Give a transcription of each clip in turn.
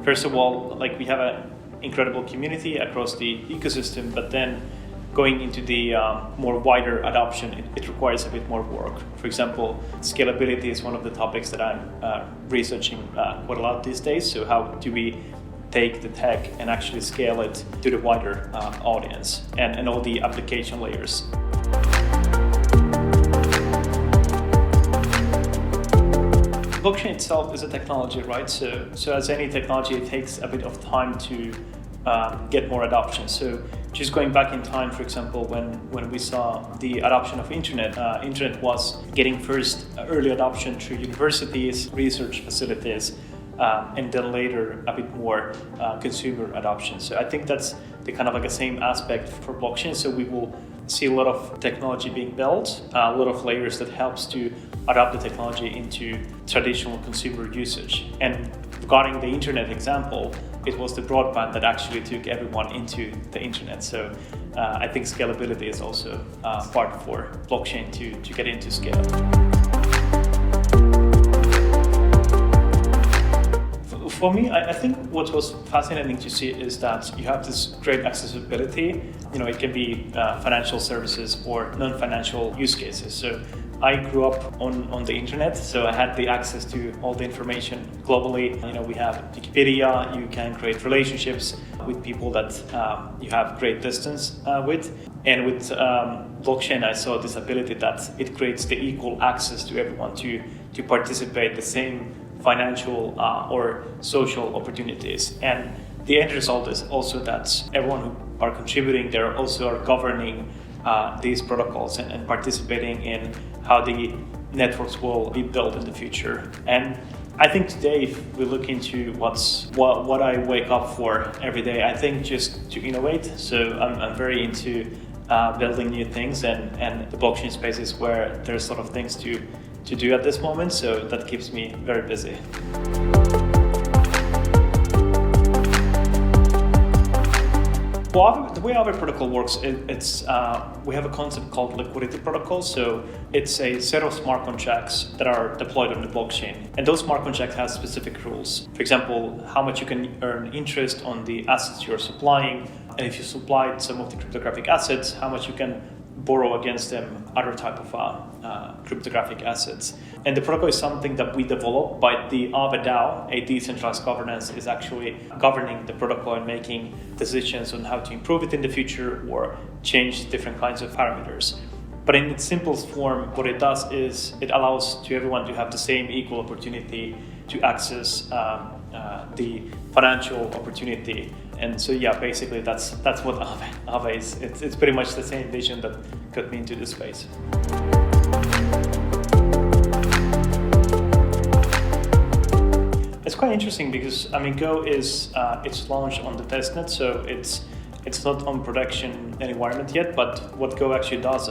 first of all, like we have an incredible community across the ecosystem, but then going into the more wider adoption, it requires a bit more work. For example, scalability is one of the topics that I'm researching quite a lot these days. So how do we take the tech and actually scale it to the wider audience and all the application layers? Blockchain itself is a technology, right? So as any technology, it takes a bit of time to get more adoption. So just going back in time, for example, when we saw the adoption of internet was getting first early adoption through universities, research facilities, and then later a bit more consumer adoption. So I think that's the kind of like the same aspect for blockchain. So we will see a lot of technology being built, a lot of layers that helps to adapt the technology into traditional consumer usage. And regarding the internet example, it was the broadband that actually took everyone into the internet. So I think scalability is also part for blockchain to get into scale. For me, I think what was fascinating to see is that you have this great accessibility. It can be financial services or non-financial use cases. So I grew up on the internet, so I had the access to all the information globally. We have Wikipedia, you can create relationships with people that you have great distance with. And with blockchain, I saw this ability that it creates the equal access to everyone to participate the same financial or social opportunities. And the end result is also that everyone who are contributing, they also are governing these protocols and participating in how the networks will be built in the future. And I think today, if we look into what I wake up for every day, I think just to innovate. So I'm very into building new things, and the blockchain space is where there's a lot of things to do at this moment, so that keeps me very busy. Well, the way Aave protocol works, we have a concept called liquidity protocol. So it's a set of smart contracts that are deployed on the blockchain. And those smart contracts have specific rules. For example, how much you can earn interest on the assets you're supplying. And if you supplied some of the cryptographic assets, how much you can borrow against them other type of cryptographic assets. And the protocol is something that we develop, but the Aave DAO, a decentralized governance, is actually governing the protocol and making decisions on how to improve it in the future or change different kinds of parameters. But in its simplest form, what it does is it allows to everyone to have the same equal opportunity to access the financial opportunity. And so basically that's what Aave is. It's pretty much the same vision that got me into this space. It's quite interesting because Go is it's launched on the testnet, so it's not on production environment yet. But what Go actually does,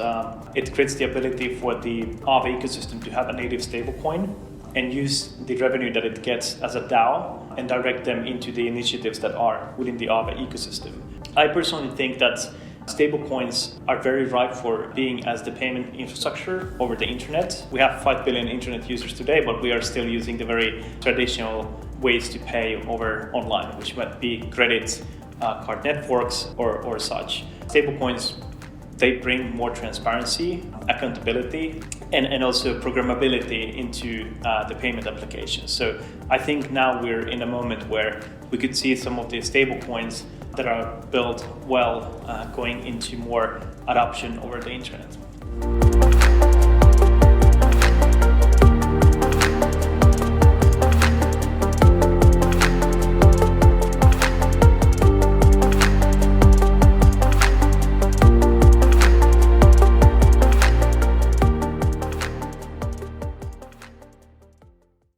it creates the ability for the Aave ecosystem to have a native stablecoin and use the revenue that it gets as a DAO and direct them into the initiatives that are within the Aave ecosystem. I personally think that stablecoins are very ripe for being as the payment infrastructure over the internet. We have 5 billion internet users today, but we are still using the very traditional ways to pay over online, which might be credit card networks or such. Stablecoins, they bring more transparency, accountability, and also programmability into the payment applications. So I think now we're in a moment where we could see some of the stablecoins that are built well going into more adoption over the internet.